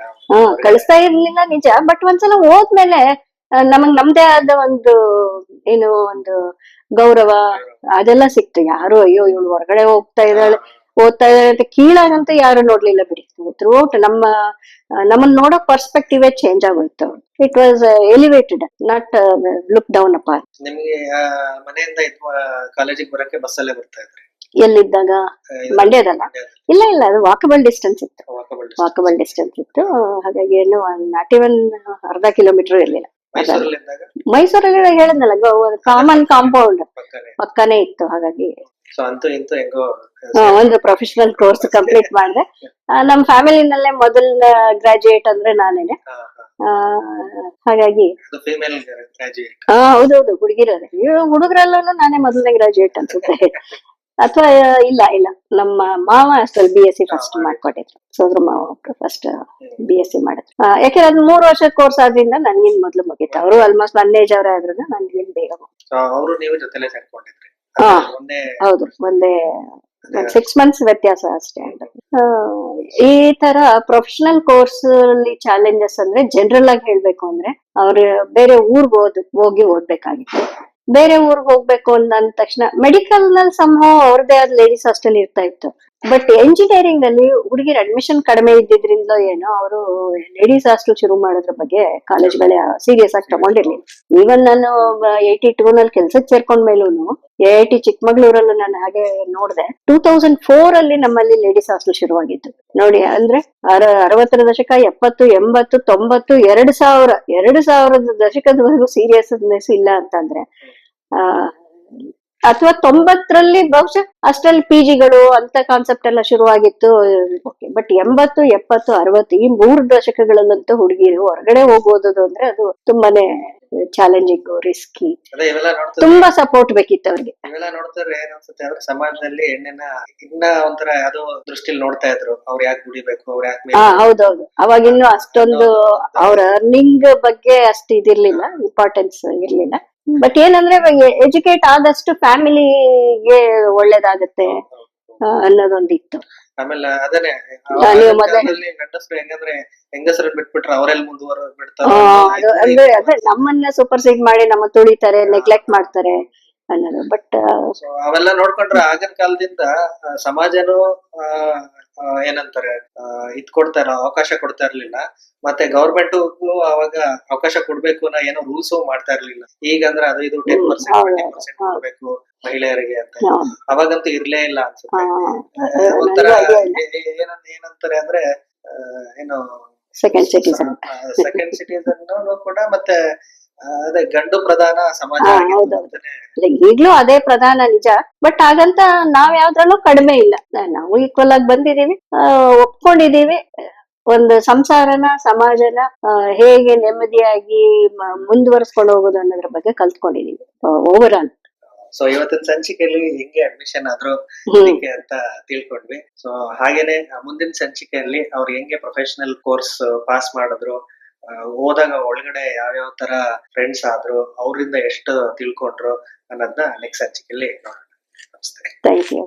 ಕಳಿಸ್ತಾ ಇರ್ಲಿಲ್ಲ ನಿಜ. ಬಟ್ ಒಂದ್ಸಲ ಹೋದ್ಮೇಲೆ ನಮಗ್ ನಮ್ದೇ ಆದ ಒಂದು ಒಂದು ಗೌರವ ಅದೆಲ್ಲ ಸಿಕ್ತು. ಯಾರು ಅಯ್ಯೋ ಇವಳು ಹೊರಗಡೆ ಓದ್ತಾ ಇದ್ದಾಳೆ ಅಂತ ಕೀಳಾಗಂತ ಯಾರು ನೋಡ್ಲಿಲ್ಲ ಬಿಡಿ. ಥ್ರೂಔಟ್ ನಮ್ಮನ್ನ ನೋಡೋ ಪರ್ಸ್ಪೆಕ್ಟಿವ್ ಚೇಂಜ್ ಆಗೋಯ್ತು. It was elevated, not look down upon. ನಿಮ್ಗೆ ಮನೆಯಿಂದ ಕಾಲೇಜಿಗೆ ಬರಕ್ಕೆ ಬಸ್ಸಲ್ಲೇ ಬರ್ತಾ ಇದ್ರಿ? ಎಲ್ಲಿದ್ದಾಗ? ಮಂಡ್ಯದಲ್ಲ, ಇಲ್ಲ ಅದು ವಾಕಬಲ್ ಡಿಸ್ಟೆನ್ಸ್ ಇತ್ತು. ಹಾಗಾಗಿ ಏನು ನಾಟ್ ಇವನ್ ಅರ್ಧ ಕಿಲೋಮೀಟರ್ ಇರ್ಲಿಲ್ಲ. ಮೈಸೂರಲ್ಲಿ ಇದ್ದಾಗ ಮೈಸೂರಲ್ಲಿ ಹೇಳಿದ್ನಲ್ಲ ಕಾಮನ್ ಕಾಂಪೌಂಡ್ ಪಕ್ಕನೆ. ಪಕ್ಕನೇ ಇತ್ತು, ಹಾಗಾಗಿ ಸೊ ಅಂತೂ ಇಂತೂ ಹೆಂಗೋ ಒಂದು ಪ್ರೊಫೆಷನಲ್ ಕೋರ್ಸ್ ಕಂಪ್ಲೀಟ್ ಮಾಡಿದೆ. ನಮ್ಮ ಫ್ಯಾಮಿಲಿನಲ್ಲೇ ಮೊದಲ ಗ್ರಾಜುಯೇಟ್ ಅಂದ್ರೆ ನಾನೇನೆ. ಹಾ, ಹಾ. ಆ, ಹಾಗಾಗಿ ಅದು ಫೀಮೇಲ್ ಗ್ರಾಜುಯೇಟ್. ಹೌದೌದು, ಹುಡುಗಿರೋದೆ. ಹುಡುಗರಲ್ಲೂ ನಾನೇ ಮೊದಲನೇ ಗ್ರಾಜುಯೇಟ್ ಅನ್ಸುತ್ತೆ. ಅಥವಾ ಇಲ್ಲ ಇಲ್ಲ, ನಮ್ಮ ಮಾವ ಅಷ್ಟಲ್ಲಿ BSc ಫಸ್ಟ್ ಮಾಡ್ಕೊಟ್ಟಿದ್ರು. ಸೋದ್ರ ಮಾವ ಫಸ್ಟ್ BSc ಮಾಡಿದ್ರು. ಯಾಕೆಂದ್ರೆ ಅದು 3 ವರ್ಷದ ಕೋರ್ಸ್ ಆದ್ರಿಂದ ನನ್ಗಿನ್ ಮೊದ್ಲು ಮುಗೀತು. ಅವರು ಆಲ್ಮೋಸ್ಟ್ ನನ್ನ ಏಜ್ ಅವರೇ ಆದ್ರೂ ನನ್ಗಿನ್ ಬೇಗ ಮುಗೀತು. ಸೊ ಅವರು ನೀವು ಜೊತೆಲೆ ಸೇರ್ಕೊಂಡಿದ್ರಿ. ಹಾ. ಒಂದೇ ಹೌದು, ಒಂದೇ 6 ಮಂತ್ಸ್ ವ್ಯತ್ಯಾಸ ಅಷ್ಟೇ. ಈ ತರ ಪ್ರೊಫೆಷನಲ್ ಕೋರ್ಸ್ ಅಲ್ಲಿ ಚಾಲೆಂಜಸ್ ಅಂದ್ರೆ ಜನರಲ್ ಆಗಿ ಹೇಳ್ಬೇಕು ಅಂದ್ರೆ ಅವ್ರು ಬೇರೆ ಊರ್ಗ್ ಹೋಗಿ ಓದ್ಬೇಕಾಗಿತ್ತು. ಬೇರೆ ಊರ್ಗ್ ಹೋಗ್ಬೇಕು ಅಂದ ತಕ್ಷಣ ಮೆಡಿಕಲ್ ನಲ್ಲಿ ಸಂಭವ ಅವ್ರದೇ ಆದ ಲೇಡೀಸ್ ಹಾಸ್ಟೆಲ್ ಇರ್ತಾ ಇತ್ತು. ಬಟ್ ಎಂಜಿನಿಯರಿಂಗ್ ನಲ್ಲಿ ಹುಡುಗಿರ ಅಡ್ಮಿಷನ್ ಕಡಿಮೆ ಇದ್ದಿದ್ರಿಂದ ಏನೋ ಅವರು ಲೇಡೀಸ್ ಹಾಸ್ಟೆಲ್ ಶುರು ಮಾಡೋದ್ರ ಬಗ್ಗೆ ಕಾಲೇಜ್ಗಳೇ ಸೀರಿಯಸ್ ಆಗಿ ತಗೊಂಡಿರ್ಲಿಲ್ಲ. ಈವನ್ ನಾನು 82 ನಲ್ಲಿ ಕೆಲ್ಸಕ್ಕೆ ಸೇರ್ಕೊಂಡ್ ಮೇಲೂನು AIT ಚಿಕ್ಕಮಗಳೂರಲ್ಲೂ ನಾನು ಹಾಗೆ ನೋಡಿದೆ. 2004 ಅಲ್ಲಿ ನಮ್ಮಲ್ಲಿ ಲೇಡೀಸ್ ಹಾಸ್ಟೆಲ್ ಶುರುವಾಗಿತ್ತು ನೋಡಿ. ಅಂದ್ರೆ 60ರ ದಶಕ, 70, 80, 90, 2000ದ ದಶಕದವರೆಗೂ ಸೀರಿಯಸ್ನೆಸ್ ಇಲ್ಲ ಅಂತಂದ್ರೆ, ಅಥವಾ 90ರಲ್ಲಿ ಬಹುಶಃ ಅಷ್ಟರಲ್ಲಿ PGಗಳು ಅಂತ ಕಾನ್ಸೆಪ್ಟ್ ಎಲ್ಲ ಶುರುವಾಗಿತ್ತು. ಬಟ್ 80, 70, 60 ಈ 3 ದಶಕಗಳಲ್ಲಂತೂ ಹುಡುಗಿರು ಹೊರಗಡೆ ಹೋಗೋದು ಅಂದ್ರೆ ಅದು ತುಂಬಾನೇ ಚಾಲೆಂಜಿಂಗ್, ರಿಸ್ಕಿ, ಅದೇ ಇವೆಲ್ಲ ನೋಡ್ತಾರೆ. ತುಂಬಾ ಸಪೋರ್ಟ್ ಬೇಕಿತ್ತು ಅವ್ರಿಗೆ. ಇವೆಲ್ಲ ನೋಡ್ತಾರೆ ಏನ್ ಅನ್ಸುತ್ತೆ ಅಂದ್ರೆ ಸಮಾಜದಲ್ಲಿ ಹೆಣ್ಣನ್ನ ಇನ್ನ ಒಂಥರ ಯಾವ್ದೋ ದೃಷ್ಟಿಲಿ ನೋಡ್ತಾ ಇದ್ರು. ಅವ್ರು ಯಾಕೆ ದುಡಿಬೇಕು, ಅವ್ರು ಯಾಕೆ ಹೌದೌದು. ಅವಾಗಿನ್ನು ಅಷ್ಟೊಂದು ಅವ್ರ ಅರ್ನಿಂಗ್ ಬಗ್ಗೆ ಅಷ್ಟು ಇದಿರ್ಲಿಲ್ಲ, ಇಂಪಾರ್ಟೆನ್ಸ್ ಇರ್ಲಿಲ್ಲ. ಬಟ್ ಏನಂದ್ರೆ ಎಜುಕೇಟ್ ಆದಷ್ಟು ಫ್ಯಾಮಿಲಿಗೆ ಒಳ್ಳೇದಾಗತ್ತೆ ಅನ್ನೋದೊಂದಿತ್ತು. ಆಮೇಲೆ ಅದನ್ನೇ ನೀವು ಮೊದ್ಲೇ ಗಂಡಸರು ಹೆಂಗಂದ್ರೆ ಹೆಂಗಸರನ್ನ ಬಿಟ್ಬಿಟ್ರೆ ಅವರೆಲ್ಲ ಅಂದ್ರೆ ಅದೇ ನಮ್ಮನ್ನ ಸೂಪರ್ಸೈಡ್ ಮಾಡಿ ನಮ್ಮ ತುಳಿತಾರೆ, ನೆಗ್ಲೆಕ್ಟ್ ಮಾಡ್ತಾರೆ ಅನ್ನೋದು. ಬಟ್ ಅವೆಲ್ಲ ನೋಡ್ಕೊಂಡ್ರೆ ಆಗಿನ ಕಾಲದಿಂದ ಸಮಾಜನು ಏನಂತಾರೆ ಕೊಡ್ತಾರ ಅವಕಾಶ ಕೊಡ್ತಾ ಇರ್ಲಿಲ್ಲ. ಮತ್ತೆ ಗವರ್ಮೆಂಟ್ ಅವಾಗ ಅವಕಾಶ ಕೊಡ್ಬೇಕು ಅನ್ನೋ ಏನೋ ರೂಲ್ಸ್ ಮಾಡ್ತಾ ಇರ್ಲಿಲ್ಲ. ಈಗ ಅಂದ್ರೆ ಅದು ಇದು 10%, 20% ಕೊಡ್ಬೇಕು ಮಹಿಳೆಯರಿಗೆ ಅಂತ. ಅವಾಗಂತೂ ಇರ್ಲೇ ಇಲ್ಲ ಅನ್ಸುತ್ತೆ. ಒಂಥರ ಏನಂತಾರೆ ಅಂದ್ರೆ ಏನು ಸೆಕೆಂಡ್ ಸಿಟಿಸನ್ ಕೂಡ. ಮತ್ತೆ ಅದೇ ಗಂಡು ಪ್ರಧಾನ ಸಮಾಜ. ಈಗ್ಲೂ ಅದೇ ಪ್ರಧಾನ, ನಿಜ. ಬಟ್ ಹಾಗಂತ ನಾವ್ ಯಾವ್ದ್ರಲ್ಲೂ ಕಡಿಮೆ ಇಲ್ಲ. ನಾವು ಈಕ್ವಲ್ ಆಗಿ ಬಂದಿದೀವಿ, ಒಪ್ಕೊಂಡಿದೀವಿ. ಒಂದು ಸಂಸಾರನ, ಸಮಾಜನ ಹೇಗೆ ನೆಮ್ಮದಿಯಾಗಿ ಮುಂದುವರ್ಸ್ಕೊಂಡು ಹೋಗೋದು ಅನ್ನೋದ್ರ ಬಗ್ಗೆ ಕಲ್ತ್ಕೊಂಡಿದೀವಿ ಓವರ್ ಆಲ್. ಸೊ ಇವತ್ತಿನ ಸಂಚಿಕೆಯಲ್ಲಿ ಹೆಂಗೆ ಅಡ್ಮಿಷನ್ ಆದ್ರೂ ಅಂತ ತಿಳ್ಕೊಂಡ್ವಿ. ಸೊ ಹಾಗೇನೆ ಮುಂದಿನ ಸಂಚಿಕೆಯಲ್ಲಿ ಅವ್ರು ಹೆಂಗೆ ಪ್ರೊಫೆಷನಲ್ ಕೋರ್ಸ್ ಪಾಸ್ ಮಾಡಿದ್ರು, ಹೋದಾಗ ಒಳಗಡೆ ಯಾವ್ಯಾವ ತರ ಫ್ರೆಂಡ್ಸ್ ಆದ್ರು, ಅವರಿಂದ ಎಷ್ಟು ತಿಳ್ಕೊಂಡ್ರು ಅನ್ನೋದನ್ನ ನೆಕ್ಸ್ಟ್ ಸಂಚಿಕೆಯಲ್ಲಿ ನೋಡೋಣ. ನಮಸ್ತೆ. Thank you.